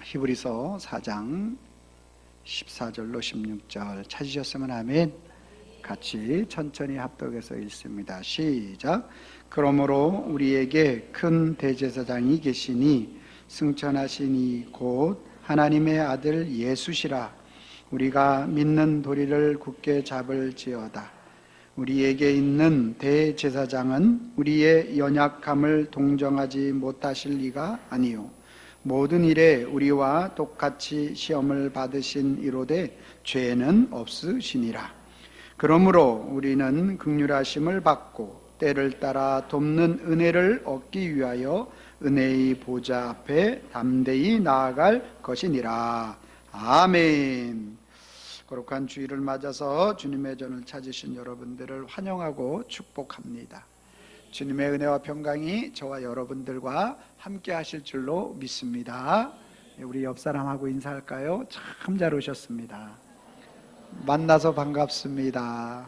히브리서 4장 14절로 16절 찾으셨으면 아멘. 같이 천천히 합독해서 읽습니다. 시작. 그러므로 우리에게 큰 대제사장이 계시니 승천하신 이 곧 하나님의 아들 예수시라. 우리가 믿는 도리를 굳게 잡을지어다. 우리에게 있는 대제사장은 우리의 연약함을 동정하지 못하실 리가 아니요 모든 일에 우리와 똑같이 시험을 받으신 이로되 죄는 없으시니라. 그러므로 우리는 긍휼하심을 받고 때를 따라 돕는 은혜를 얻기 위하여 은혜의 보좌 앞에 담대히 나아갈 것이니라. 아멘. 거룩한 주일을 맞아서 주님의 전을 찾으신 여러분들을 환영하고 축복합니다. 주님의 은혜와 평강이 저와 여러분들과 함께 하실 줄로 믿습니다. 우리 옆사람하고 인사할까요? 참 잘 오셨습니다. 만나서 반갑습니다.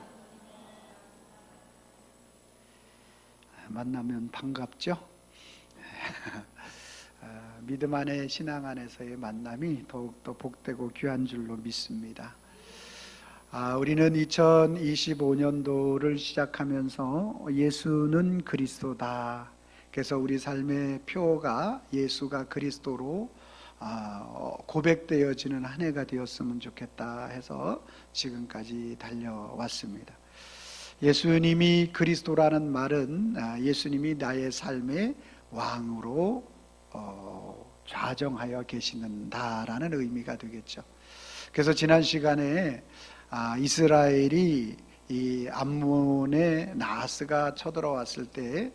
만나면 반갑죠? 믿음 안에 신앙 안에서의 만남이 더욱더 복되고 귀한 줄로 믿습니다. 우리는 2025년도를 시작하면서 예수는 그리스도다. 그래서 우리 삶의 표가 예수가 그리스도로 고백되어지는 한 해가 되었으면 좋겠다 해서 지금까지 달려왔습니다. 예수님이 그리스도라는 말은 예수님이 나의 삶의 왕으로 좌정하여 계시는다라는 의미가 되겠죠. 그래서 지난 시간에 이스라엘이 이 암몬의 나하스가 쳐들어왔을 때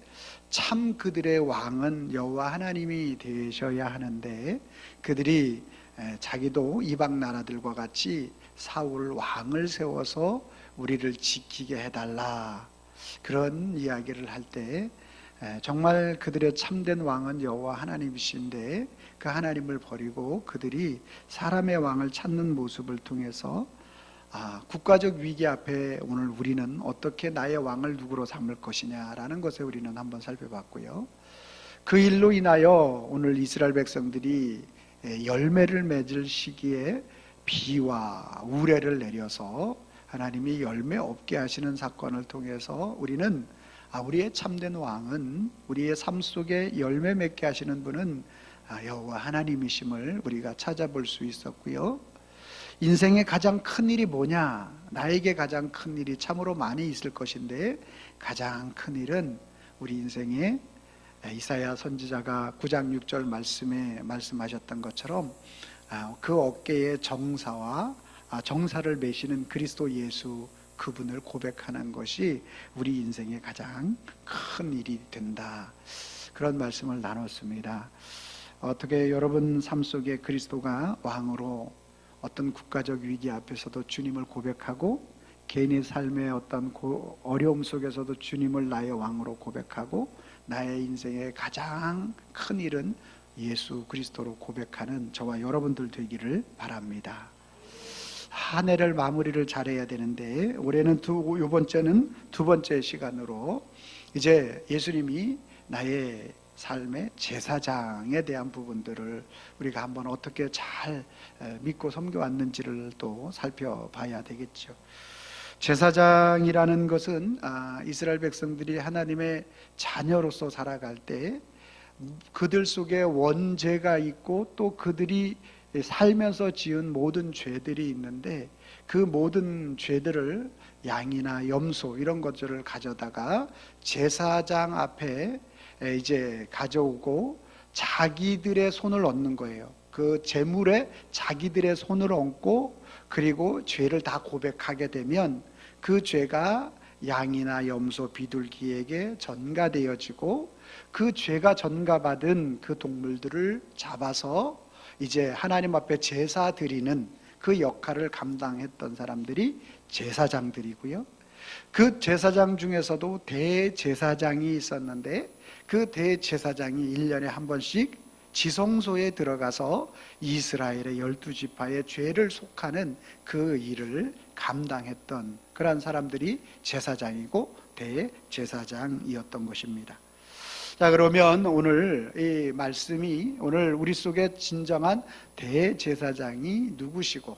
참 그들의 왕은 여호와 하나님이 되셔야 하는데 그들이 자기도 이방 나라들과 같이 사울 왕을 세워서 우리를 지키게 해달라 그런 이야기를 할 때 정말 그들의 참된 왕은 여호와 하나님이신데 그 하나님을 버리고 그들이 사람의 왕을 찾는 모습을 통해서 국가적 위기 앞에 오늘 우리는 어떻게 나의 왕을 누구로 삼을 것이냐라는 것에 우리는 한번 살펴봤고요. 그 일로 인하여 오늘 이스라엘 백성들이 열매를 맺을 시기에 비와 우레를 내려서 하나님이 열매 없게 하시는 사건을 통해서 우리는 우리의 참된 왕은 우리의 삶 속에 열매 맺게 하시는 분은 여호와 하나님이심을 우리가 찾아볼 수 있었고요. 인생의 가장 큰 일이 뭐냐? 나에게 가장 큰 일이 참으로 많이 있을 것인데 가장 큰 일은 우리 인생에 이사야 선지자가 9장 6절 말씀에 말씀하셨던 것처럼 그 어깨에 정사와 정사를 매시는 그리스도 예수 그분을 고백하는 것이 우리 인생의 가장 큰 일이 된다. 그런 말씀을 나눴습니다. 어떻게 여러분 삶 속에 그리스도가 왕으로 어떤 국가적 위기 앞에서도 주님을 고백하고 개인의 삶의 어떤 어려움 속에서도 주님을 나의 왕으로 고백하고 나의 인생의 가장 큰 일은 예수 그리스도로 고백하는 저와 여러분들 되기를 바랍니다. 한 해를 마무리를 잘해야 되는데 올해는 이번째는 두 번째 시간으로 이제 예수님이 나의 삶의 제사장에 대한 부분들을 우리가 한번 어떻게 잘 믿고 섬겨왔는지를 또 살펴봐야 되겠죠. 제사장이라는 것은 이스라엘 백성들이 하나님의 자녀로서 살아갈 때 그들 속에 원죄가 있고 또 그들이 살면서 지은 모든 죄들이 있는데 그 모든 죄들을 양이나 염소 이런 것들을 가져다가 제사장 앞에 이제 가져오고 자기들의 손을 얹는 거예요. 그 제물에 자기들의 손을 얹고 그리고 죄를 다 고백하게 되면 그 죄가 양이나 염소 비둘기에게 전가되어지고 그 죄가 전가받은 그 동물들을 잡아서 이제 하나님 앞에 제사 드리는 그 역할을 감당했던 사람들이 제사장들이고요. 그 제사장 중에서도 대제사장이 있었는데 그 대제사장이 1년에 한 번씩 지성소에 들어가서 이스라엘의 12지파의 죄를 속하는 그 일을 감당했던 그런 사람들이 제사장이고 대제사장이었던 것입니다. 자, 그러면 오늘 이 말씀이 오늘 우리 속에 진정한 대제사장이 누구시고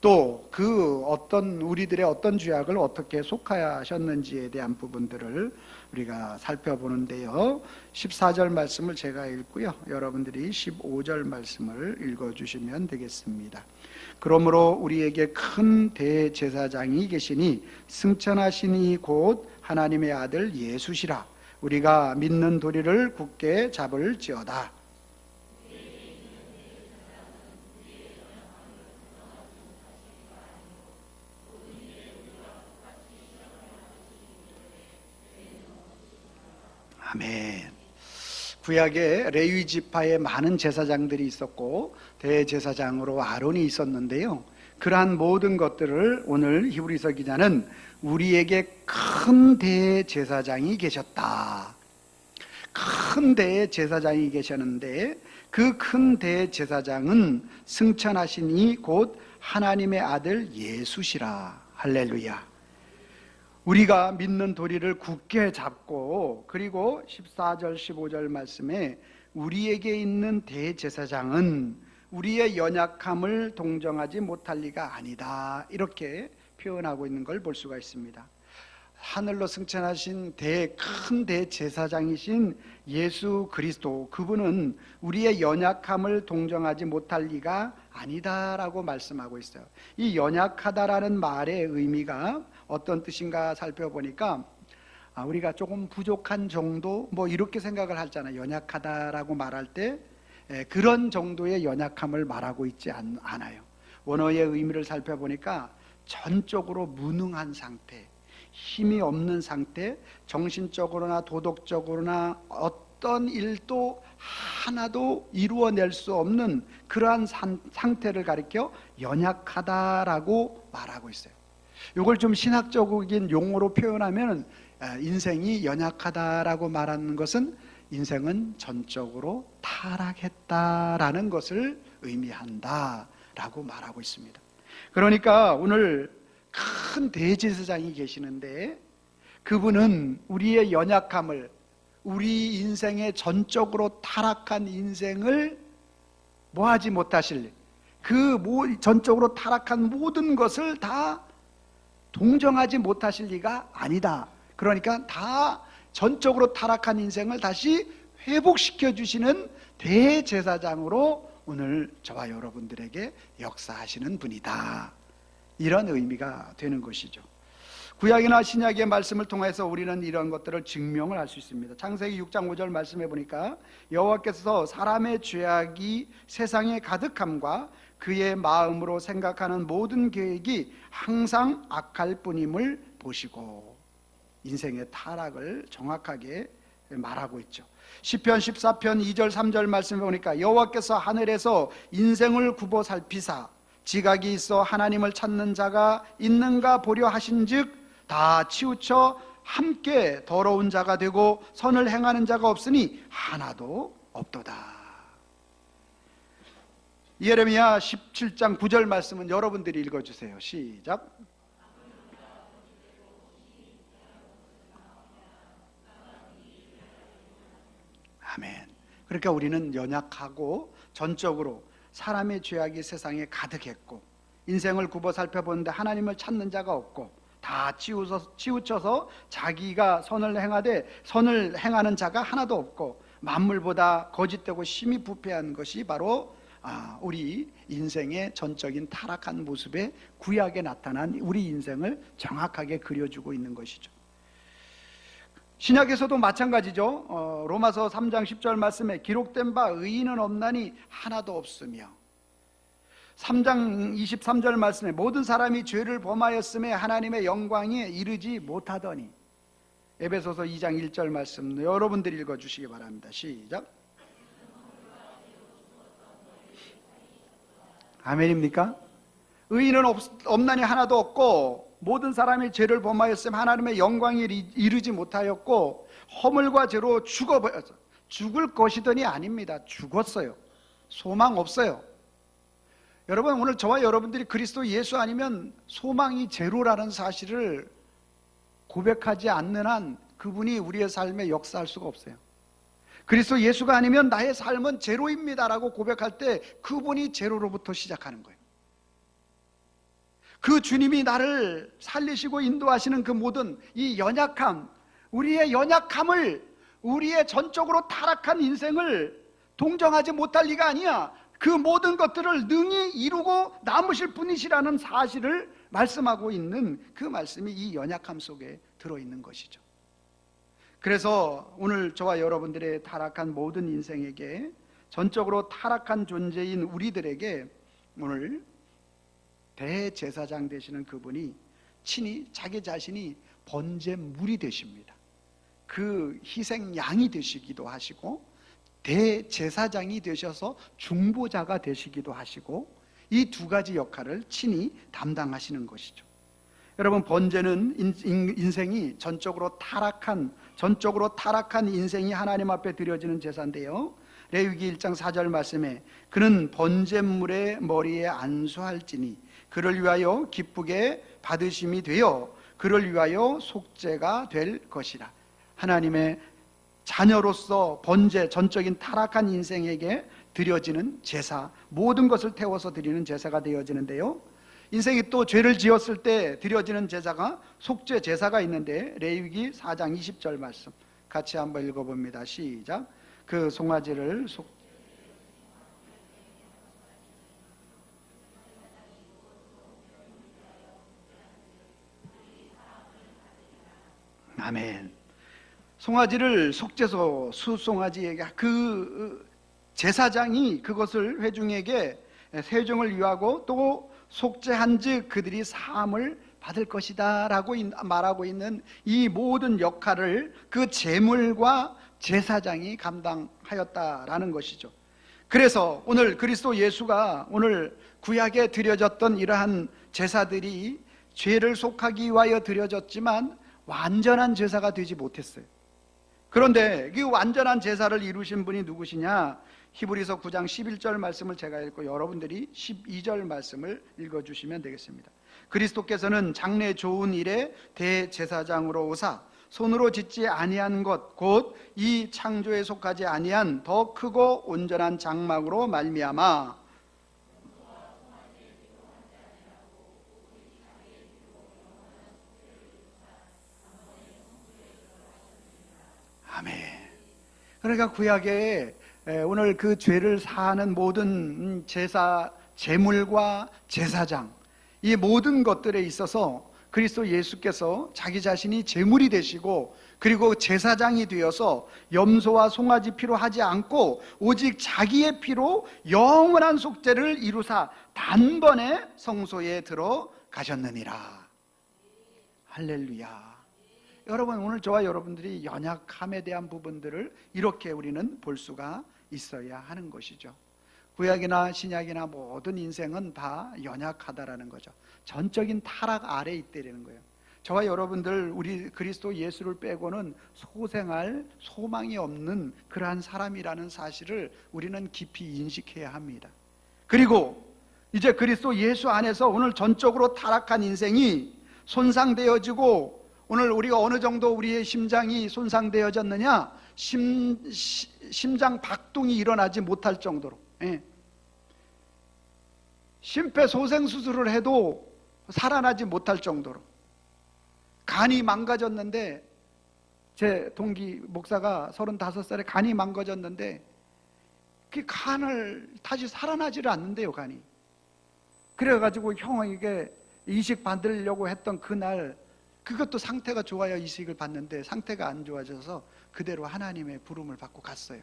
또 그 어떤 우리들의 어떤 죄악을 어떻게 속하셨는지에 대한 부분들을 우리가 살펴보는데요. 14절 말씀을 제가 읽고요. 여러분들이 15절 말씀을 읽어주시면 되겠습니다. 그러므로 우리에게 큰 대제사장이 계시니 승천하시니 곧 하나님의 아들 예수시라. 우리가 믿는 도리를 굳게 잡을지어다. 아멘. 구약에 레위 지파에 많은 제사장들이 있었고 대제사장으로 아론이 있었는데요. 그러한 모든 것들을 오늘 히브리서 기자는 우리에게 큰 대제사장이 계셨다. 큰 대제사장이 계셨는데 그 큰 대제사장은 승천하시니 곧 하나님의 아들 예수시라. 할렐루야. 우리가 믿는 도리를 굳게 잡고 그리고 14절 15절 말씀에 우리에게 있는 대제사장은 우리의 연약함을 동정하지 못할 리가 아니다, 이렇게 표현하고 있는 걸 볼 수가 있습니다. 하늘로 승천하신 큰 대제사장이신 예수 그리스도, 그분은 우리의 연약함을 동정하지 못할 리가 아니다라고 말씀하고 있어요. 이 연약하다라는 말의 의미가 어떤 뜻인가 살펴보니까 우리가 조금 부족한 정도 이렇게 생각을 하잖아요. 연약하다라고 말할 때 그런 정도의 연약함을 말하고 있지 않아요. 원어의 의미를 살펴보니까 전적으로 무능한 상태, 힘이 없는 상태, 정신적으로나 도덕적으로나 어떤 일도 하나도 이루어낼 수 없는 그러한 상태를 가리켜 연약하다라고 말하고 있어요. 이걸 좀 신학적인 용어로 표현하면 인생이 연약하다라고 말하는 것은 인생은 전적으로 타락했다라는 것을 의미한다라고 말하고 있습니다. 그러니까 오늘 큰 대제사장이 계시는데 그분은 우리의 연약함을, 우리 인생의 전적으로 타락한 인생을 뭐하지 못하실, 그 전적으로 타락한 모든 것을 다 동정하지 못하실 리가 아니다. 그러니까 다 전적으로 타락한 인생을 다시 회복시켜 주시는 대제사장으로 오늘 저와 여러분들에게 역사하시는 분이다, 이런 의미가 되는 것이죠. 구약이나 신약의 말씀을 통해서 우리는 이런 것들을 증명을 할 수 있습니다. 창세기 6장 5절 말씀해 보니까 여호와께서 사람의 죄악이 세상에 가득함과 그의 마음으로 생각하는 모든 계획이 항상 악할 뿐임을 보시고, 인생의 타락을 정확하게 말하고 있죠. 시편 14편 2절 3절 말씀해 보니까 여호와께서 하늘에서 인생을 굽어 살피사 지각이 있어 하나님을 찾는 자가 있는가 보려 하신즉 다 치우쳐 함께 더러운 자가 되고 선을 행하는 자가 없으니 하나도 없도다. 예레미야 17장 9절 말씀은 여러분들이 읽어주세요. 시작. 아멘. 그러니까 우리는 연약하고 전적으로 사람의 죄악이 세상에 가득했고 인생을 굽어 살펴보는데 하나님을 찾는 자가 없고 다 치우쳐서 자기가 선을 행하되 선을 행하는 자가 하나도 없고 만물보다 거짓되고 심히 부패한 것이 바로 우리 인생의 전적인 타락한 모습에 구약에 나타난 우리 인생을 정확하게 그려주고 있는 것이죠. 신약에서도 마찬가지죠. 로마서 3장 10절 말씀에 기록된 바 의인은 없나니 하나도 없으며, 3장 23절 말씀에 모든 사람이 죄를 범하였음에 하나님의 영광에 이르지 못하더니, 에베소서 2장 1절 말씀 여러분들이 읽어주시기 바랍니다. 시작. 아멘입니까? 의인은 없나니 하나도 없고 모든 사람이 죄를 범하였으면 하나님의 영광에 이르지 못하였고 허물과 죄로 죽어버렸어. 죽을 것이더니 아닙니다. 죽었어요. 소망 없어요. 여러분, 오늘 저와 여러분들이 그리스도 예수 아니면 소망이 제로라는 사실을 고백하지 않는 한 그분이 우리의 삶에 역사할 수가 없어요. 그리스도 예수가 아니면 나의 삶은 제로입니다라고 고백할 때 그분이 제로로부터 시작하는 거예요. 그 주님이 나를 살리시고 인도하시는 그 모든 이 연약함, 우리의 연약함을, 우리의 전적으로 타락한 인생을 동정하지 못할 리가 아니야. 그 모든 것들을 능히 이루고 남으실 분이시라는 사실을 말씀하고 있는 그 말씀이 이 연약함 속에 들어있는 것이죠. 그래서 오늘 저와 여러분들의 타락한 모든 인생에게, 전적으로 타락한 존재인 우리들에게 오늘 대제사장 되시는 그분이 친히 자기 자신이 번제물이 되십니다. 그 희생양이 되시기도 하시고 대제사장이 되셔서 중보자가 되시기도 하시고, 이 두 가지 역할을 친히 담당하시는 것이죠. 여러분, 번제는 인생이 전적으로 타락한 인생이 하나님 앞에 드려지는 제사인데요, 레위기 1장 4절 말씀에 그는 번제물의 머리에 안수할지니 그를 위하여 기쁘게 받으심이 되어 그를 위하여 속죄가 될 것이라. 하나님의 자녀로서 번제, 전적인 타락한 인생에게 드려지는 제사, 모든 것을 태워서 드리는 제사가 되어지는데요, 인생이 또 죄를 지었을 때 드려지는 제사가 속죄 제사가 있는데, 레위기 4장 20절 말씀 같이 한번 읽어봅니다. 시작. 그 송아지를 아멘. 송아지를 속죄소 수송아지에게, 그 제사장이 그것을 회중에게 회중을 위하고 또 속죄한즉 그들이 사함을 받을 것이다 라고 말하고 있는 이 모든 역할을 그 제물과 제사장이 감당하였다라는 것이죠. 그래서 오늘 그리스도 예수가 오늘 구약에 드려졌던 이러한 제사들이 죄를 속하기 위하여 드려졌지만 완전한 제사가 되지 못했어요. 그런데 그 완전한 제사를 이루신 분이 누구시냐? 히브리서 9장 11절 말씀을 제가 읽고 여러분들이 12절 말씀을 읽어주시면 되겠습니다. 그리스도께서는 장래 좋은 일에 대제사장으로 오사 손으로 짓지 아니한 것 곧 이 창조에 속하지 아니한 더 크고 온전한 장막으로 말미암아 아멘. 그러니까 구약에 오늘 그 죄를 사하는 모든 제사, 제물과 제사장, 이 모든 것들에 있어서 그리스도 예수께서 자기 자신이 제물이 되시고 그리고 제사장이 되어서 염소와 송아지 피로 하지 않고 오직 자기의 피로 영원한 속죄를 이루사 단번에 성소에 들어가셨느니라. 할렐루야. 여러분, 오늘 저와 여러분들이 연약함에 대한 부분들을 이렇게 우리는 볼 수가 있어야 하는 것이죠. 구약이나 신약이나 모든 인생은 다 연약하다라는 거죠. 전적인 타락 아래에 있다는 거예요. 저와 여러분들, 우리 그리스도 예수를 빼고는 소생할 소망이 없는 그러한 사람이라는 사실을 우리는 깊이 인식해야 합니다. 그리고 이제 그리스도 예수 안에서 오늘 전적으로 타락한 인생이 손상되어지고, 오늘 우리가 어느 정도 우리의 심장이 손상되어졌느냐? 심장 박동이 일어나지 못할 정도로, 심폐소생수술을 해도 살아나지 못할 정도로 간이 망가졌는데, 제 동기 목사가 35살에 간이 망가졌는데 그 간을 다시 살아나지를 않는데요, 간이. 그래가지고 형에게 이식 받으려고 했던 그날, 그것도 상태가 좋아야 이식을 받는데 상태가 안 좋아져서 그대로 하나님의 부름을 받고 갔어요.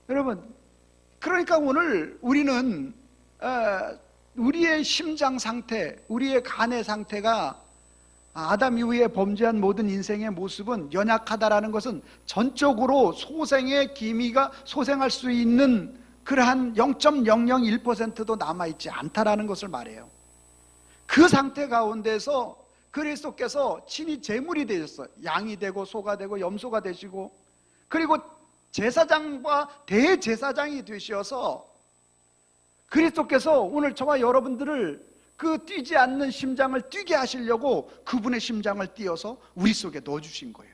여러분, 그러니까 오늘 우리는 우리의 심장 상태, 우리의 간의 상태가 아담 이후에 범죄한 모든 인생의 모습은 연약하다라는 것은 전적으로 소생의 기미가 소생할 수 있는 그러한 0.001%도 남아있지 않다라는 것을 말해요. 그 상태 가운데서 그리스도께서 친히 제물이 되셨어요. 양이 되고 소가 되고 염소가 되시고, 그리고 제사장과 대제사장이 되셔서 그리스도께서 오늘 저와 여러분들을 그 뛰지 않는 심장을 뛰게 하시려고 그분의 심장을 띄어서 우리 속에 넣어주신 거예요.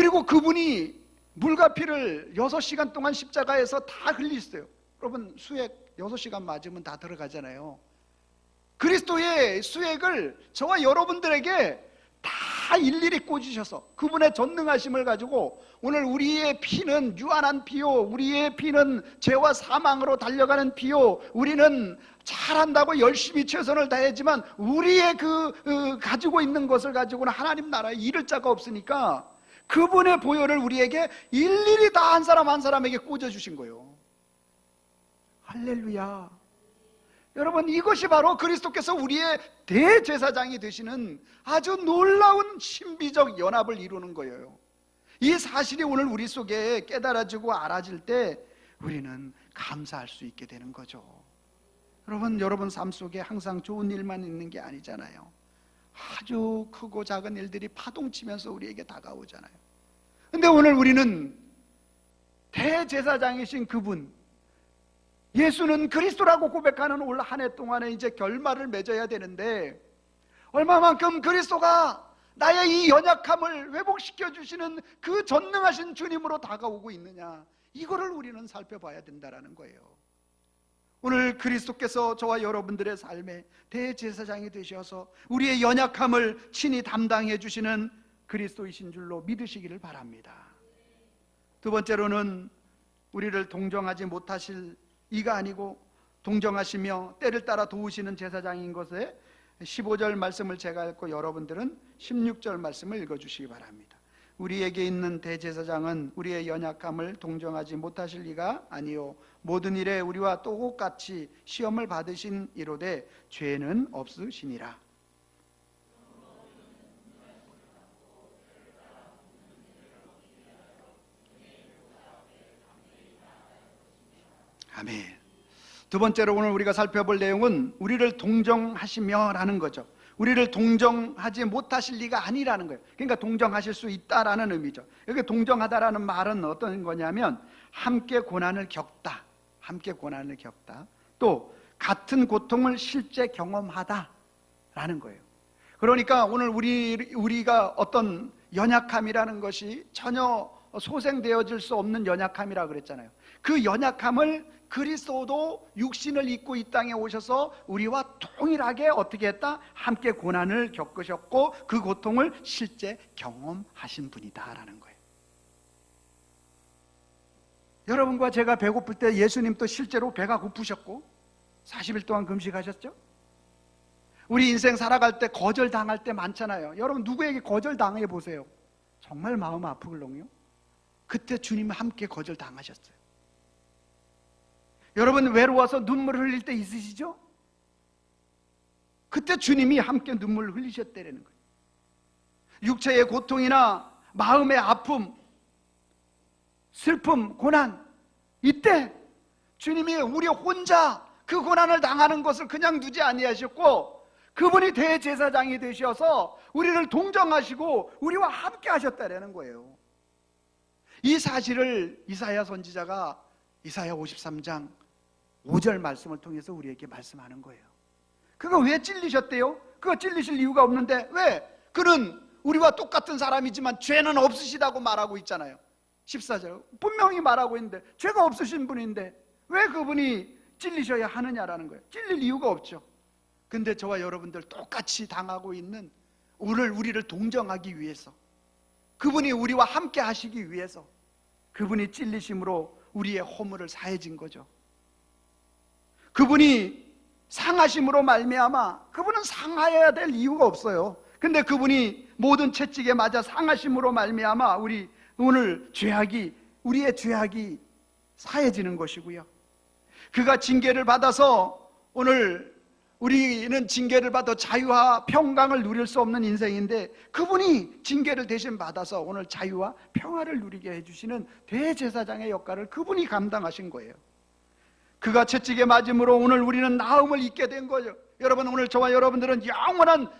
그리고 그분이 물과 피를 6시간 동안 십자가에서 다 흘리셨어요. 여러분 수액 6시간 맞으면 다 들어가잖아요. 그리스도의 수액을 저와 여러분들에게 다 일일이 꽂으셔서 그분의 전능하심을 가지고 오늘 우리의 피는 유한한 피요, 우리의 피는 죄와 사망으로 달려가는 피요, 우리는 잘한다고 열심히 최선을 다했지만 우리의 가지고 있는 것을 가지고는 하나님 나라에 이를 자가 없으니까 그분의 보혈을 우리에게 일일이 다 한 사람 한 사람에게 꽂아주신 거예요. 할렐루야. 여러분, 이것이 바로 그리스도께서 우리의 대제사장이 되시는 아주 놀라운 신비적 연합을 이루는 거예요. 이 사실이 오늘 우리 속에 깨달아지고 알아질 때 우리는 감사할 수 있게 되는 거죠. 여러분 삶 속에 항상 좋은 일만 있는 게 아니잖아요. 아주 크고 작은 일들이 파동치면서 우리에게 다가오잖아요. 근데 오늘 우리는 대제사장이신 그분, 예수는 그리스도라고 고백하는 올 한 해 동안에 이제 결말을 맺어야 되는데 얼마만큼 그리스도가 나의 이 연약함을 회복시켜 주시는 그 전능하신 주님으로 다가오고 있느냐, 이거를 우리는 살펴봐야 된다는 거예요. 오늘 그리스도께서 저와 여러분들의 삶에 대제사장이 되셔서 우리의 연약함을 친히 담당해 주시는 그리스도이신 줄로 믿으시기를 바랍니다. 두 번째로는 우리를 동정하지 못하실 이가 아니고 동정하시며 때를 따라 도우시는 제사장인 것에 15절 말씀을 제가 읽고 여러분들은 16절 말씀을 읽어주시기 바랍니다. 우리에게 있는 대제사장은 우리의 연약함을 동정하지 못하실 이가 아니요 모든 일에 우리와 똑같이 시험을 받으신 이로되 죄는 없으시니라. 아멘. 두 번째로 오늘 우리가 살펴볼 내용은 우리를 동정하시며 라는 거죠. 우리를 동정하지 못하실 리가 아니라는 거예요. 그러니까 동정하실 수 있다라는 의미죠. 여기 동정하다라는 말은 어떤 거냐면 함께 고난을 겪다, 함께 고난을 겪다, 또 같은 고통을 실제 경험하다 라는 거예요. 그러니까 오늘 우리가 어떤 연약함이라는 것이 전혀 소생되어질 수 없는 연약함이라고 그랬잖아요. 그 연약함을 그리스도도 육신을 입고 이 땅에 오셔서 우리와 동일하게 어떻게 했다? 함께 고난을 겪으셨고 그 고통을 실제 경험하신 분이다라는 거예요. 여러분과 제가 배고플 때 예수님도 실제로 배가 고프셨고 40일 동안 금식하셨죠? 우리 인생 살아갈 때 거절당할 때 많잖아요. 여러분 누구에게 거절당해 보세요. 정말 마음 아프걸롱요. 그때 주님 함께 거절당하셨어요. 여러분 외로워서 눈물을 흘릴 때 있으시죠? 그때 주님이 함께 눈물을 흘리셨다는 거예요. 육체의 고통이나 마음의 아픔, 슬픔, 고난, 이때 주님이 우리 혼자 그 고난을 당하는 것을 그냥 두지 아니하셨고 그분이 대제사장이 되셔서 우리를 동정하시고 우리와 함께 하셨다는 거예요. 이 사실을 이사야 선지자가 이사야 53장 5절 말씀을 통해서 우리에게 말씀하는 거예요. 그가 왜 찔리셨대요? 그가 찔리실 이유가 없는데 왜? 그는 우리와 똑같은 사람이지만 죄는 없으시다고 말하고 있잖아요. 14절 분명히 말하고 있는데 죄가 없으신 분인데 왜 그분이 찔리셔야 하느냐라는 거예요. 찔릴 이유가 없죠. 근데 저와 여러분들 똑같이 당하고 있는 오늘 우리를 동정하기 위해서, 그분이 우리와 함께 하시기 위해서 그분이 찔리심으로 우리의 허물을 사해진 거죠. 그분이 상하심으로 말미암아, 그분은 상하여야 될 이유가 없어요. 근데 그분이 모든 채찍에 맞아 상하심으로 말미암아 우리 오늘 우리의 죄악이 사해지는 것이고요. 그가 징계를 받아서 오늘 우리는 징계를 받아 자유와 평강을 누릴 수 없는 인생인데 그분이 징계를 대신 받아서 오늘 자유와 평화를 누리게 해주시는 대제사장의 역할을 그분이 감당하신 거예요. 그가 채찍에 맞음으로 오늘 우리는 나음을 입게 된 거죠. 여러분 오늘 저와 여러분들은 영원한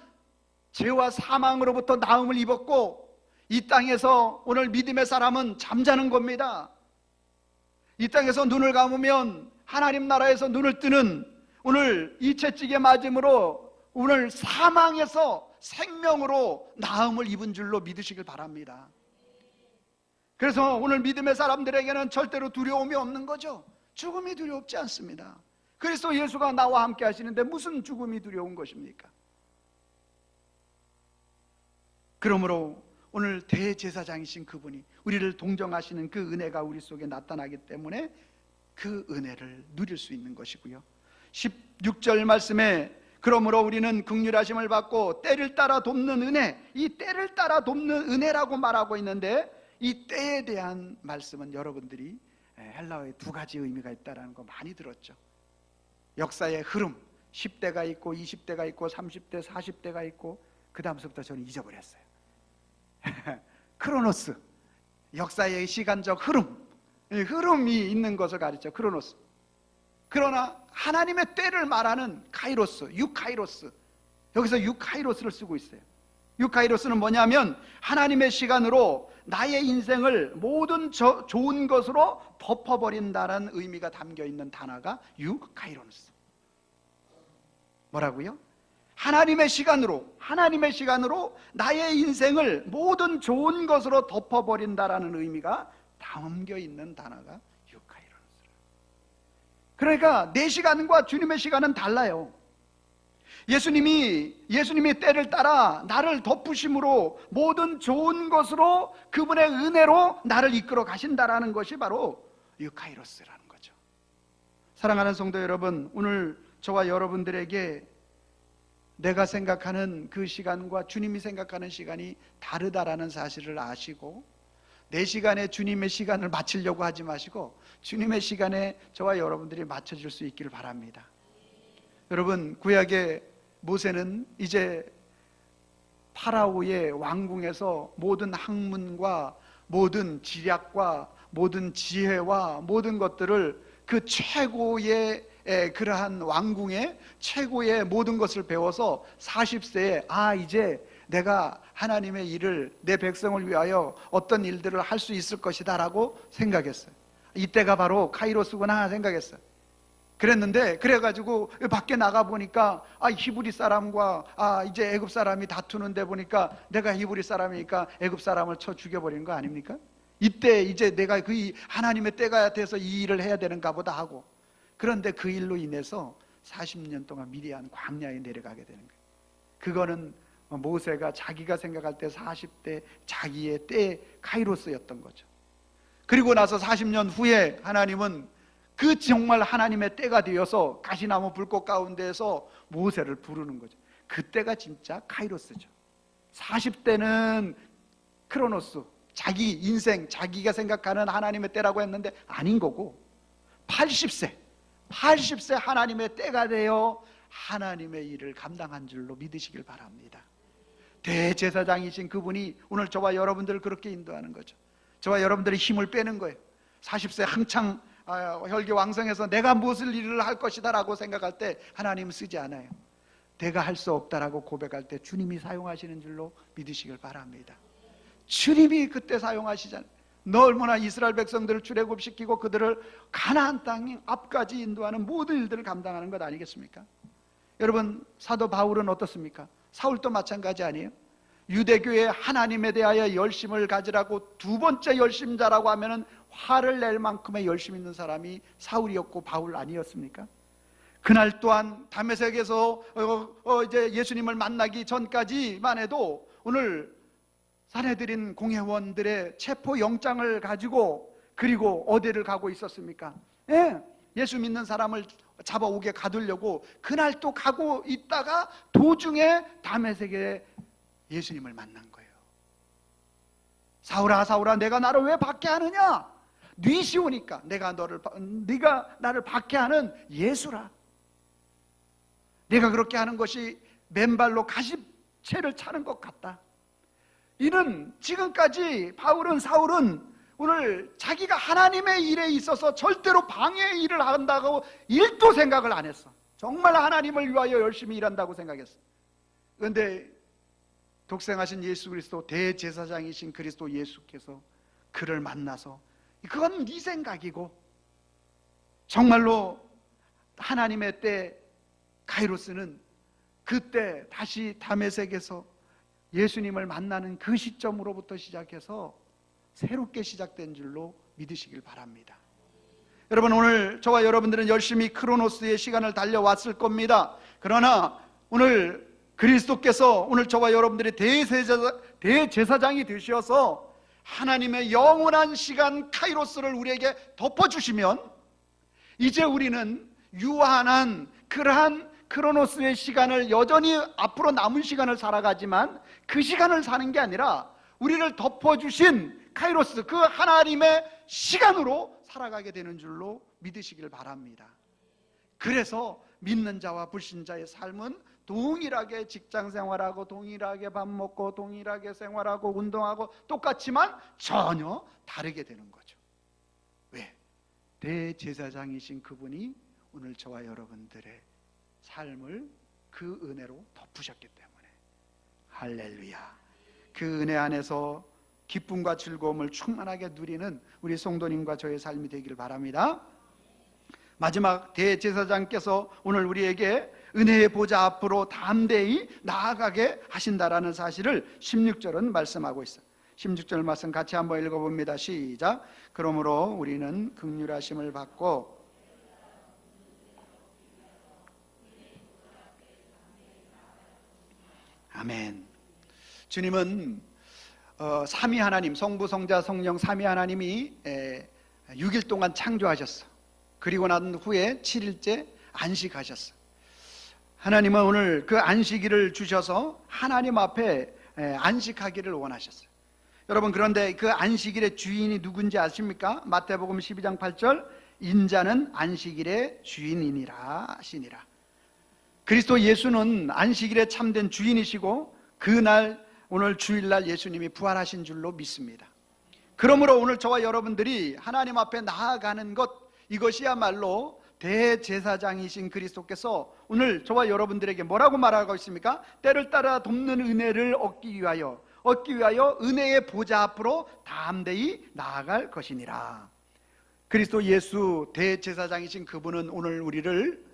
죄와 사망으로부터 나음을 입었고 이 땅에서 오늘 믿음의 사람은 잠자는 겁니다. 이 땅에서 눈을 감으면 하나님 나라에서 눈을 뜨는 오늘 이 채찍에 맞음으로 오늘 사망에서 생명으로 나음을 입은 줄로 믿으시길 바랍니다. 그래서 오늘 믿음의 사람들에게는 절대로 두려움이 없는 거죠. 죽음이 두렵지 않습니다. 그리스도 예수가 나와 함께 하시는데 무슨 죽음이 두려운 것입니까? 그러므로 오늘 대제사장이신 그분이 우리를 동정하시는 그 은혜가 우리 속에 나타나기 때문에 그 은혜를 누릴 수 있는 것이고요. 16절 말씀에 그러므로 우리는 긍휼하심을 받고 때를 따라 돕는 은혜, 이 때를 따라 돕는 은혜라고 말하고 있는데, 이 때에 대한 말씀은 여러분들이 헬라어에 두 가지 의미가 있다는 거 많이 들었죠. 역사의 흐름, 10대가 있고 20대가 있고 30대 40대가 있고, 그 다음서부터 저는 잊어버렸어요. 크로노스, 역사의 시간적 흐름이 있는 것을 가르쳐 크로노스. 그러나 하나님의 때를 말하는 카이로스, 유카이로스, 여기서 유카이로스를 쓰고 있어요. 유카이로스는 뭐냐면 하나님의 시간으로 나의 인생을 모든 좋은 것으로 덮어버린다는 의미가 담겨있는 단어가 유카이로스. 뭐라고요? 하나님의 시간으로 나의 인생을 모든 좋은 것으로 덮어버린다라는 의미가 담겨있는 단어가 유카이로스. 그러니까 내 시간과 주님의 시간은 달라요. 예수님의 때를 따라 나를 덮으심으로 모든 좋은 것으로, 그분의 은혜로 나를 이끌어 가신다라는 것이 바로 유카이로스라는 거죠. 사랑하는 성도 여러분, 오늘 저와 여러분들에게 내가 생각하는 그 시간과 주님이 생각하는 시간이 다르다라는 사실을 아시고, 내 시간에 주님의 시간을 맞추려고 하지 마시고 주님의 시간에 저와 여러분들이 맞춰줄 수 있기를 바랍니다. 여러분, 구약의 모세는 이제 파라오의 왕궁에서 모든 학문과 모든 지략과 모든 지혜와 모든 것들을, 그 최고의 그러한 왕궁의 최고의 모든 것을 배워서 40세에 이제 내가 하나님의 일을, 내 백성을 위하여 어떤 일들을 할 수 있을 것이다 라고 생각했어요. 이때가 바로 카이로스구나 생각했어요. 그래가지고 밖에 나가보니까 히브리 사람과 이제 애굽 사람이 다투는데 보니까 내가 히브리 사람이니까 애굽 사람을 쳐 죽여버린 거 아닙니까? 이때 이제 내가 그 하나님의 때가 돼서 이 일을 해야 되는가 보다 하고, 그런데 그 일로 인해서 40년 동안 미디안 광야에 내려가게 되는 거예요. 그거는 모세가 자기가 생각할 때 40대 자기의 때 카이로스였던 거죠. 그리고 나서 40년 후에 하나님은 그 정말 하나님의 때가 되어서 가시나무 불꽃 가운데에서 모세를 부르는 거죠. 그때가 진짜 카이로스죠. 40대는 크로노스, 자기 인생, 자기가 생각하는 하나님의 때라고 했는데 아닌 거고, 80세 하나님의 때가 되어 하나님의 일을 감당한 줄로 믿으시길 바랍니다. 대제사장이신 그분이 오늘 저와 여러분들을 그렇게 인도하는 거죠. 저와 여러분들의 힘을 빼는 거예요. 40세 한창 혈기왕성해서 내가 무엇을 일을 할 것이다 라고 생각할 때 하나님은 쓰지 않아요. 내가 할 수 없다라고 고백할 때 주님이 사용하시는 줄로 믿으시길 바랍니다. 주님이 그때 사용하시잖아요. 얼마나 이스라엘 백성들을 출애굽시키고 그들을 가나안 땅 앞까지 인도하는 모든 일들을 감당하는 것 아니겠습니까? 여러분, 사도 바울은 어떻습니까? 사울도 마찬가지 아니에요? 유대교회 하나님에 대하여 열심을 가지라고 두 번째 열심자라고 하면은 화를 낼 만큼의 열심 있는 사람이 사울이었고 바울 아니었습니까? 그날 또한 다메섹에서 이제 예수님을 만나기 전까지만 해도 오늘 산헤드린 공회원들의 체포 영장을 가지고, 그리고 어디를 가고 있었습니까? 예수 믿는 사람을 잡아오게 가두려고 그날 또 가고 있다가 도중에 다메섹에 예수님을 만난 거예요. 사울아 사울아, 내가 나를 왜 박해하느냐? 네 시오니까 네가 나를 박해하는 예수라. 내가 그렇게 하는 것이 맨발로 가시채를 차는 것 같다. 이는 지금까지 사울은 오늘 자기가 하나님의 일에 있어서 절대로 방해의 일을 한다고 일도 생각을 안 했어. 정말 하나님을 위하여 열심히 일한다고 생각했어. 그런데 독생하신 예수 그리스도, 대제사장이신 그리스도 예수께서 그를 만나서, 그건 네 생각이고, 정말로 하나님의 때 카이로스는 그때 다시 다메섹에서 예수님을 만나는 그 시점으로부터 시작해서 새롭게 시작된 줄로 믿으시길 바랍니다. 여러분, 오늘 저와 여러분들은 열심히 크로노스의 시간을 달려왔을 겁니다. 그러나 오늘 그리스도께서 오늘 저와 여러분들이 대제사장이 되셔서 하나님의 영원한 시간 카이로스를 우리에게 덮어주시면 이제 우리는 유한한 그러한 크로노스의 시간을 여전히 앞으로 남은 시간을 살아가지만 그 시간을 사는 게 아니라 우리를 덮어주신 카이로스, 그 하나님의 시간으로 살아가게 되는 줄로 믿으시길 바랍니다. 그래서 믿는 자와 불신자의 삶은 동일하게 직장 생활하고 동일하게 밥 먹고 동일하게 생활하고 운동하고 똑같지만 전혀 다르게 되는 거죠. 왜? 대제사장이신 그분이 오늘 저와 여러분들의 삶을 그 은혜로 덮으셨기 때문에, 할렐루야. 그 은혜 안에서 기쁨과 즐거움을 충만하게 누리는 우리 성도님과 저의 삶이 되기를 바랍니다. 마지막 대제사장께서 오늘 우리에게 은혜의 보좌 앞으로 담대히 나아가게 하신다라는 사실을 16절은 말씀하고 있어요. 16절 말씀 같이 한번 읽어봅니다. 시작. 그러므로 우리는 긍휼하심을 받고 아멘. 주님은 삼위 하나님, 성부, 성자, 성령 삼위 하나님이 6일 동안 창조하셨어. 그리고 난 후에 7일째 안식하셨어. 하나님은 오늘 그 안식일을 주셔서 하나님 앞에 안식하기를 원하셨어요. 여러분, 그런데 그 안식일의 주인이 누군지 아십니까? 마태복음 12장 8절, 인자는 안식일의 주인이니라 하시니라. 그리스도 예수는 안식일의 참된 주인이시고 그날 오늘 주일날 예수님이 부활하신 줄로 믿습니다. 그러므로 오늘 저와 여러분들이 하나님 앞에 나아가는 것, 이것이야말로 대제사장이신 그리스도께서 오늘 저와 여러분들에게 뭐라고 말하고 있습니까? 때를 따라 돕는 은혜를 얻기 위하여 은혜의 보좌 앞으로 담대히 나아갈 것이니라. 그리스도 예수 대제사장이신 그분은 오늘 우리를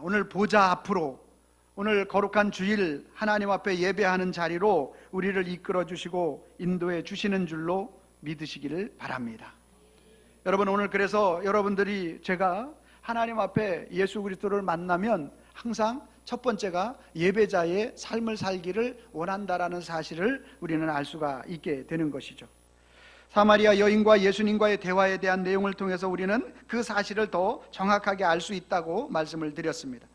오늘 보좌 앞으로, 오늘 거룩한 주일 하나님 앞에 예배하는 자리로 우리를 이끌어 주시고 인도해 주시는 줄로 믿으시기를 바랍니다. 여러분, 오늘 그래서 여러분들이 제가 하나님 앞에 예수 그리스도를 만나면 항상 첫 번째가 예배자의 삶을 살기를 원한다라는 사실을 우리는 알 수가 있게 되는 것이죠. 사마리아 여인과 예수님과의 대화에 대한 내용을 통해서 우리는 그 사실을 더 정확하게 알 수 있다고 말씀을 드렸습니다.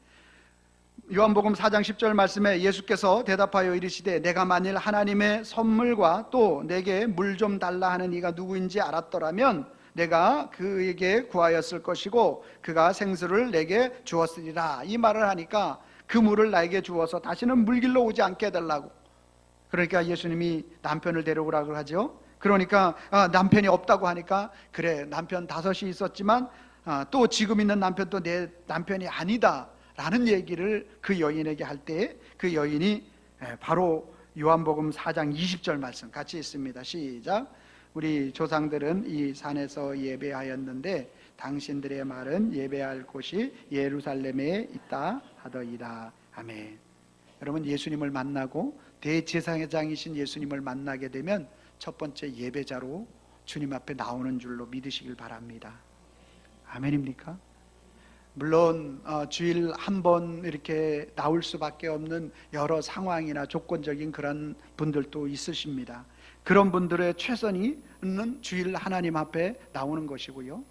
요한복음 4장 10절 말씀에 예수께서 대답하여 이르시되 내가 만일 하나님의 선물과 또 내게 물 좀 달라 하는 이가 누구인지 알았더라면 내가 그에게 구하였을 것이고 그가 생수를 내게 주었으리라. 이 말을 하니까 그 물을 나에게 주어서 다시는 물길로 오지 않게 해달라고. 그러니까 예수님이 남편을 데려오라고 하죠. 그러니까 남편이 없다고 하니까 그래, 남편 5이 있었지만 또 지금 있는 남편도 내 남편이 아니다 라는 얘기를 그 여인에게 할 때 그 여인이 바로 요한복음 4장 20절 말씀 같이 있습니다. 시작. 우리 조상들은 이 산에서 예배하였는데 당신들의 말은 예배할 곳이 예루살렘에 있다 하더이다. 아멘. 여러분, 예수님을 만나고 대제사장이신 예수님을 만나게 되면 첫 번째 예배자로 주님 앞에 나오는 줄로 믿으시길 바랍니다. 아멘입니까? 물론 주일 한 번 이렇게 나올 수밖에 없는 여러 상황이나 조건적인 그런 분들도 있으십니다. 그런 분들의 최선은 주일 하나님 앞에 나오는 것이고요.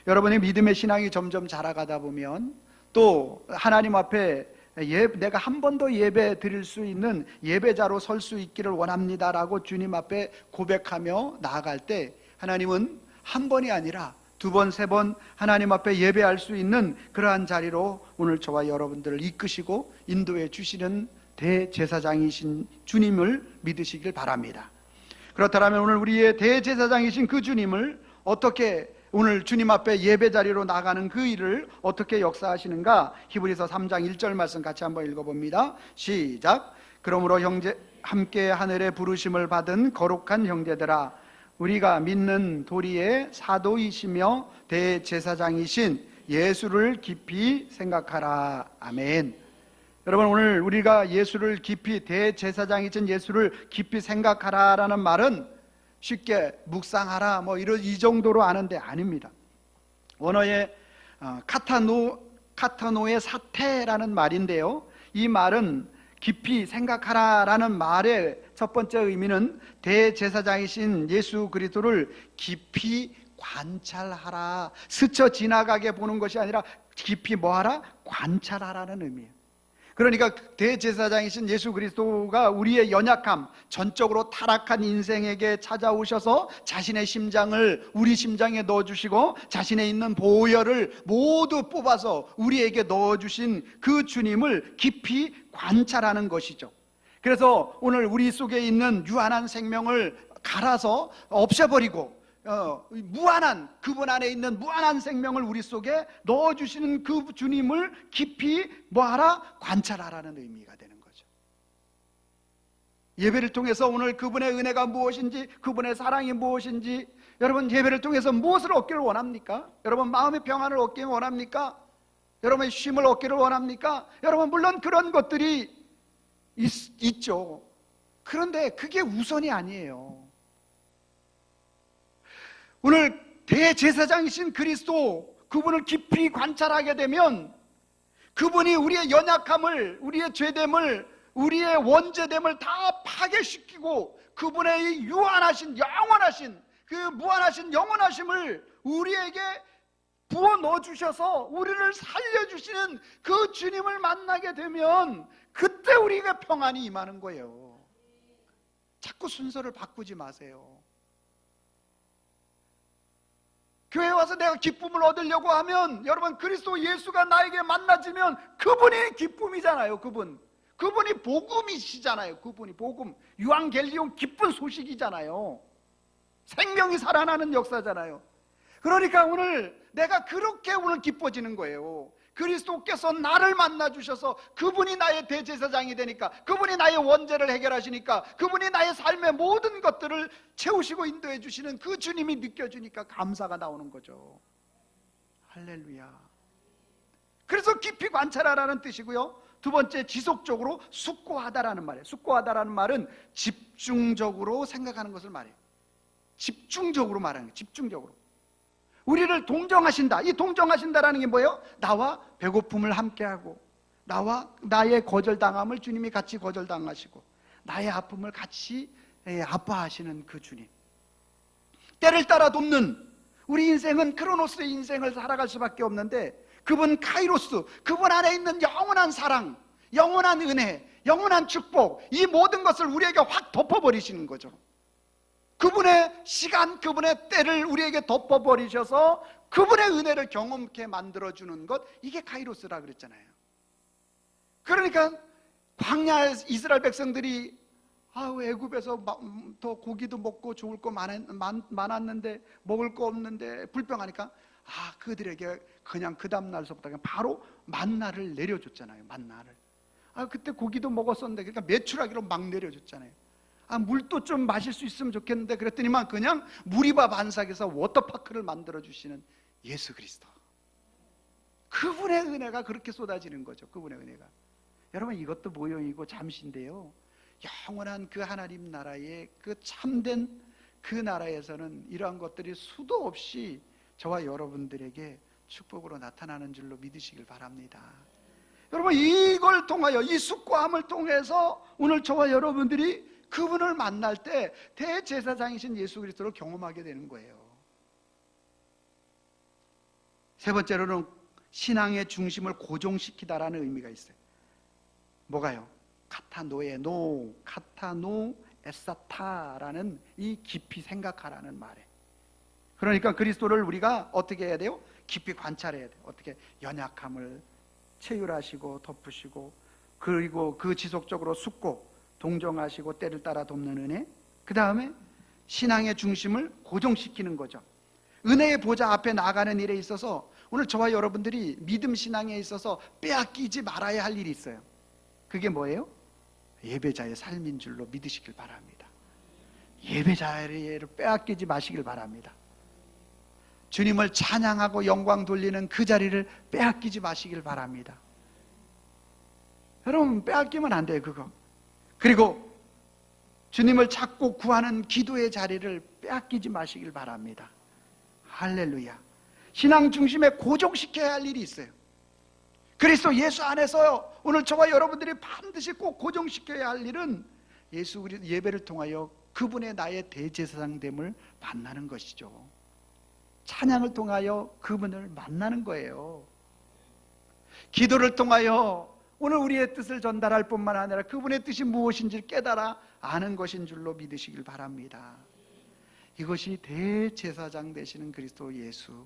여러분의 믿음의 신앙이 점점 자라가다 보면 또 하나님 앞에 내가 한 번 더 예배 드릴 수 있는 예배자로 설 수 있기를 원합니다라고 주님 앞에 고백하며 나아갈 때 하나님은 한 번이 아니라 2번, 3번 하나님 앞에 예배할 수 있는 그러한 자리로 오늘 저와 여러분들을 이끄시고 인도해 주시는 대제사장이신 주님을 믿으시길 바랍니다. 그렇다면 오늘 우리의 대제사장이신 그 주님을 어떻게, 오늘 주님 앞에 예배 자리로 나가는 그 일을 어떻게 역사하시는가? 히브리서 3장 1절 말씀 같이 한번 읽어봅니다. 시작. 그러므로 함께 하늘의 부르심을 받은 거룩한 형제들아, 우리가 믿는 도리의 사도이시며 대제사장이신 예수를 깊이 생각하라. 아멘. 여러분, 오늘 우리가 예수를 깊이, 대제사장이신 예수를 깊이 생각하라라는 말은 쉽게 묵상하라 뭐 이 정도로 아는데 아닙니다. 원어의 카타노의 사태라는 말인데요, 이 말은 깊이 생각하라라는 말의 첫 번째 의미는 대제사장이신 예수 그리스도를 깊이 관찰하라, 스쳐 지나가게 보는 것이 아니라 깊이 뭐하라? 관찰하라는 의미예요. 그러니까 대제사장이신 예수 그리스도가 우리의 연약함, 전적으로 타락한 인생에게 찾아오셔서 자신의 심장을 우리 심장에 넣어주시고 자신에 있는 보혈을 모두 뽑아서 우리에게 넣어주신 그 주님을 깊이 관찰하는 것이죠. 그래서 오늘 우리 속에 있는 유한한 생명을 갈아서 없애버리고 무한한, 그분 안에 있는 무한한 생명을 우리 속에 넣어주시는 그 주님을 깊이 뭐하라? 관찰하라는 의미가 되는 거죠. 예배를 통해서 오늘 그분의 은혜가 무엇인지, 그분의 사랑이 무엇인지, 여러분 예배를 통해서 무엇을 얻기를 원합니까? 여러분 마음의 평안을 얻기를 원합니까? 여러분의 쉼을 얻기를 원합니까? 여러분 물론 그런 것들이 있죠. 그런데 그게 우선이 아니에요. 오늘 대제사장이신 그리스도, 그분을 깊이 관찰하게 되면 그분이 우리의 연약함을, 우리의 죄됨을, 우리의 원죄됨을 다 파괴시키고 그분의 이 유한하신, 영원하신, 그 무한하신 영원하심을 우리에게 부어 넣어주셔서 우리를 살려주시는 그 주님을 만나게 되면 그때 우리에게 평안이 임하는 거예요. 자꾸 순서를 바꾸지 마세요. 교회에 와서 내가 기쁨을 얻으려고 하면 여러분 그리스도 예수가 나에게 만나지면 그분이 기쁨이잖아요. 그분이 복음이시잖아요. 그분이 복음, 유앙겔리온, 기쁜 소식이잖아요. 생명이 살아나는 역사잖아요. 그러니까 오늘 내가 그렇게 오늘 기뻐지는 거예요. 그리스도께서 나를 만나 주셔서 그분이 나의 대제사장이 되니까, 그분이 나의 원죄를 해결하시니까, 그분이 나의 삶의 모든 것들을 채우시고 인도해 주시는 그 주님이 느껴지니까 감사가 나오는 거죠. 할렐루야. 그래서 깊이 관찰하라는 뜻이고요, 두 번째 지속적으로 숙고하다라는 말이에요. 숙고하다라는 말은 집중적으로 생각하는 것을 말해요. 집중적으로 말하는 거예요. 집중적으로 우리를 동정하신다. 이 동정하신다라는 게 뭐예요? 나와 배고픔을 함께하고, 나의 거절당함을 주님이 같이 거절당하시고, 나의 아픔을 같이 아파하시는 그 주님, 때를 따라 돕는, 우리 인생은 크로노스의 인생을 살아갈 수밖에 없는데 그분 카이로스, 그분 안에 있는 영원한 사랑, 영원한 은혜, 영원한 축복, 이 모든 것을 우리에게 확 덮어버리시는 거죠. 그분의 시간, 그분의 때를 우리에게 덮어버리셔서 그분의 은혜를 경험케 만들어주는 것, 이게 카이로스라 그랬잖아요. 그러니까 광야 이스라엘 백성들이 애굽에서 더 고기도 먹고 좋을 거 많았는데 먹을 거 없는데 불평하니까 그들에게 그냥 그 다음날서부터 그냥 바로 만나를 내려줬잖아요. 만나를. 그때 고기도 먹었었는데, 그러니까 메추라기로 막 내려줬잖아요. 물도 좀 마실 수 있으면 좋겠는데, 그랬더니만 그냥 무리바 반삭에서 워터파크를 만들어주시는 예수 그리스도, 그분의 은혜가 그렇게 쏟아지는 거죠. 그분의 은혜가. 여러분 이것도 모형이고 잠시인데요, 영원한 그 하나님 나라의 그 참된 그 나라에서는 이러한 것들이 수도 없이 저와 여러분들에게 축복으로 나타나는 줄로 믿으시길 바랍니다. 여러분 이걸 통하여, 이 숙고함을 통해서 오늘 저와 여러분들이 그분을 만날 때 대제사장이신 예수 그리스도를 경험하게 되는 거예요. 세 번째로는 신앙의 중심을 고정시키다라는 의미가 있어요. 뭐가요? 카타노 에사타라는 이 깊이 생각하라는 말에, 그러니까 그리스도를 우리가 어떻게 해야 돼요? 깊이 관찰해야 돼요. 어떻게? 연약함을 체휼하시고 덮으시고, 그리고 그 지속적으로 숙고, 동정하시고 때를 따라 돕는 은혜, 그 다음에 신앙의 중심을 고정시키는 거죠. 은혜의 보좌 앞에 나가는 일에 있어서 오늘 저와 여러분들이 믿음 신앙에 있어서 빼앗기지 말아야 할 일이 있어요. 그게 뭐예요? 예배자의 삶인 줄로 믿으시길 바랍니다. 예배자를 빼앗기지 마시길 바랍니다. 주님을 찬양하고 영광 돌리는 그 자리를 빼앗기지 마시길 바랍니다. 여러분 빼앗기면 안 돼요, 그거. 그리고 주님을 찾고 구하는 기도의 자리를 빼앗기지 마시길 바랍니다. 할렐루야. 신앙 중심에 고정시켜야 할 일이 있어요. 그리스도 예수 안에서요, 오늘 저와 여러분들이 반드시 꼭 고정시켜야 할 일은 예수 그리스도 예배를 통하여 그분의 나의 대제사장됨을 만나는 것이죠. 찬양을 통하여 그분을 만나는 거예요. 기도를 통하여 오늘 우리의 뜻을 전달할 뿐만 아니라 그분의 뜻이 무엇인지 깨달아 아는 것인 줄로 믿으시길 바랍니다. 이것이 대제사장 되시는 그리스도 예수,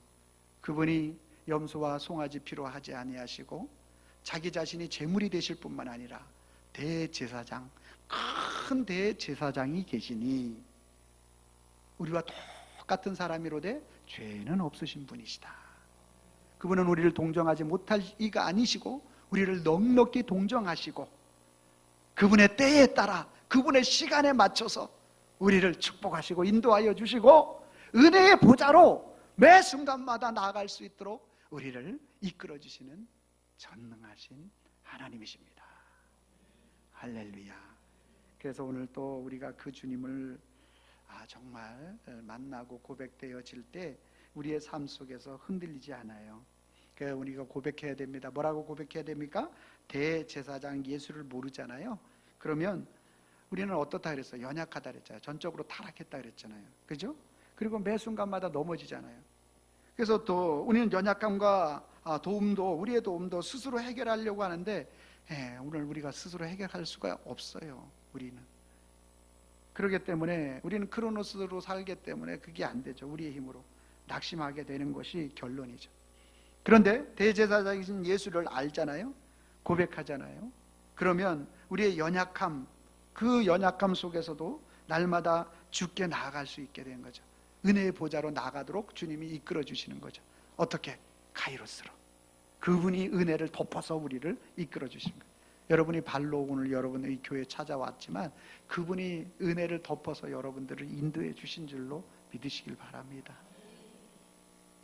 그분이 염소와 송아지 피로 하지 아니하시고 자기 자신이 제물이 되실 뿐만 아니라 대제사장, 큰 대제사장이 계시니 우리와 똑같은 사람이로되 죄는 없으신 분이시다. 그분은 우리를 동정하지 못할 이가 아니시고 우리를 넉넉히 동정하시고 그분의 때에 따라 그분의 시간에 맞춰서 우리를 축복하시고 인도하여 주시고 은혜의 보좌로 매 순간마다 나아갈 수 있도록 우리를 이끌어 주시는 전능하신 하나님이십니다. 할렐루야. 그래서 오늘 또 우리가 그 주님을 정말 만나고 고백되어질 때 우리의 삶 속에서 흔들리지 않아요. 그래서 우리가 고백해야 됩니다. 뭐라고 고백해야 됩니까? 대제사장 예수를 모르잖아요. 그러면 우리는 어떻다 그랬어요? 연약하다 그랬잖아요. 전적으로 타락했다 그랬잖아요. 그죠? 그리고 매 순간마다 넘어지잖아요. 그래서 또 우리는 연약함과 도움도, 우리의 도움도 스스로 해결하려고 하는데 오늘 우리가 스스로 해결할 수가 없어요. 우리는 그렇기 때문에 우리는 크로노스로 살기 때문에 그게 안 되죠. 우리의 힘으로 낙심하게 되는 것이 결론이죠. 그런데 대제사장이신 예수를 알잖아요. 고백하잖아요. 그러면 우리의 연약함, 그 연약함 속에서도 날마다 주께 나아갈 수 있게 되는 거죠. 은혜의 보좌로 나가도록 주님이 이끌어 주시는 거죠. 어떻게? 카이로스로. 그분이 은혜를 덮어서 우리를 이끌어 주시는 거예요. 여러분이 발로 오늘 여러분의 교회에 찾아왔지만 그분이 은혜를 덮어서 여러분들을 인도해 주신 줄로 믿으시길 바랍니다.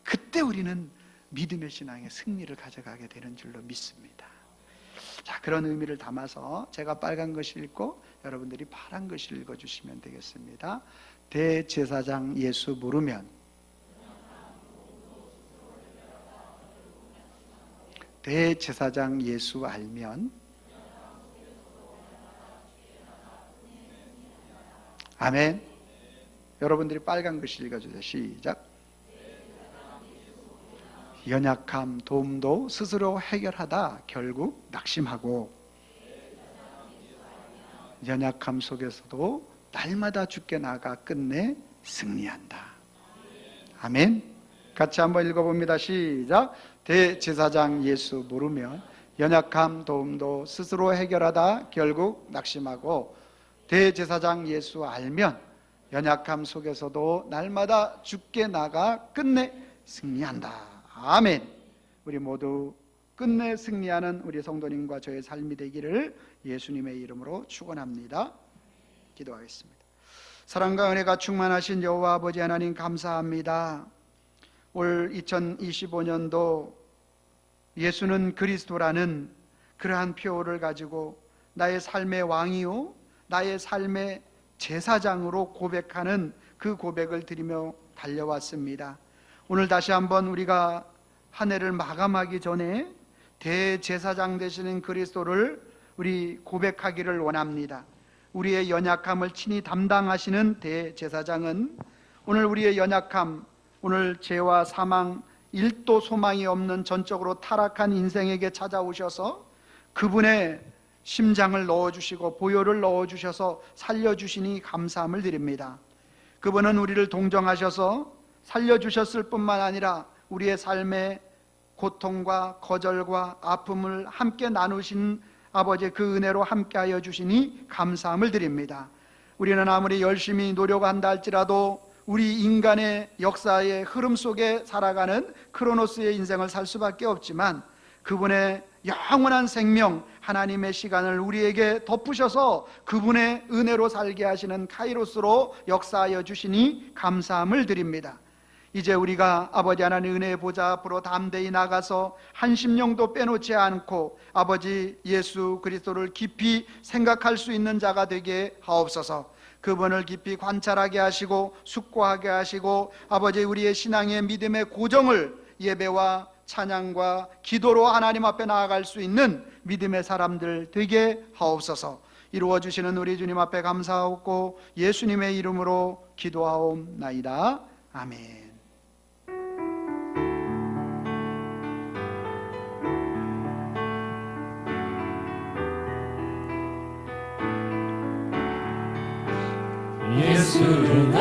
그때 우리는 믿음의 신앙의 승리를 가져가게 되는 줄로 믿습니다. 자, 그런 의미를 담아서 제가 빨간 것을 읽고 여러분들이 파란 것을 읽어주시면 되겠습니다. 대제사장 예수 모르면, 대제사장 예수 알면, 아멘. 여러분들이 빨간 글씨 읽어주세요. 시작. 연약함, 도움도 스스로 해결하다 결국 낙심하고 연약함 속에서도 날마다 주께 나가 끝내 승리한다. 아멘. 같이 한번 읽어봅니다. 시작. 대제사장 예수 모르면 연약함, 도움도 스스로 해결하다 결국 낙심하고 대제사장 예수 알면 연약함 속에서도 날마다 주께 나가 끝내 승리한다. 아멘. 우리 모두 끝내 승리하는 우리 성도님과 저의 삶이 되기를 예수님의 이름으로 축원합니다. 기도하겠습니다. 사랑과 은혜가 충만하신 여호와 아버지 하나님 감사합니다. 올 2025년도 예수는 그리스도라는 그러한 표어를 가지고 나의 삶의 왕이요 나의 삶의 제사장으로 고백하는 그 고백을 드리며 달려왔습니다. 오늘 다시 한번 우리가 한 해를 마감하기 전에 대제사장 되시는 그리스도를 우리 고백하기를 원합니다. 우리의 연약함을 친히 담당하시는 대제사장은 오늘 우리의 연약함, 오늘 죄와 사망, 일도 소망이 없는 전적으로 타락한 인생에게 찾아오셔서 그분의 심장을 넣어주시고 보혈을 넣어주셔서 살려주시니 감사함을 드립니다. 그분은 우리를 동정하셔서 살려주셨을 뿐만 아니라 우리의 삶의 고통과 거절과 아픔을 함께 나누신 아버지의 그 은혜로 함께하여 주시니 감사함을 드립니다. 우리는 아무리 열심히 노력한다 할지라도 우리 인간의 역사의 흐름 속에 살아가는 크로노스의 인생을 살 수밖에 없지만 그분의 영원한 생명, 하나님의 시간을 우리에게 덮으셔서 그분의 은혜로 살게 하시는 카이로스로 역사하여 주시니 감사함을 드립니다. 이제 우리가 아버지 하나님 은혜의 보좌 앞으로 담대히 나가서 한 심령도 빼놓지 않고 아버지 예수 그리스도를 깊이 생각할 수 있는 자가 되게 하옵소서. 그분을 깊이 관찰하게 하시고 숙고하게 하시고 아버지 우리의 신앙의 믿음의 고정을 예배와 찬양과 기도로 하나님 앞에 나아갈 수 있는 믿음의 사람들 되게 하옵소서. 이루어 주시는 우리 주님 앞에 감사하고 예수님의 이름으로 기도하옵나이다. 아멘. 예수를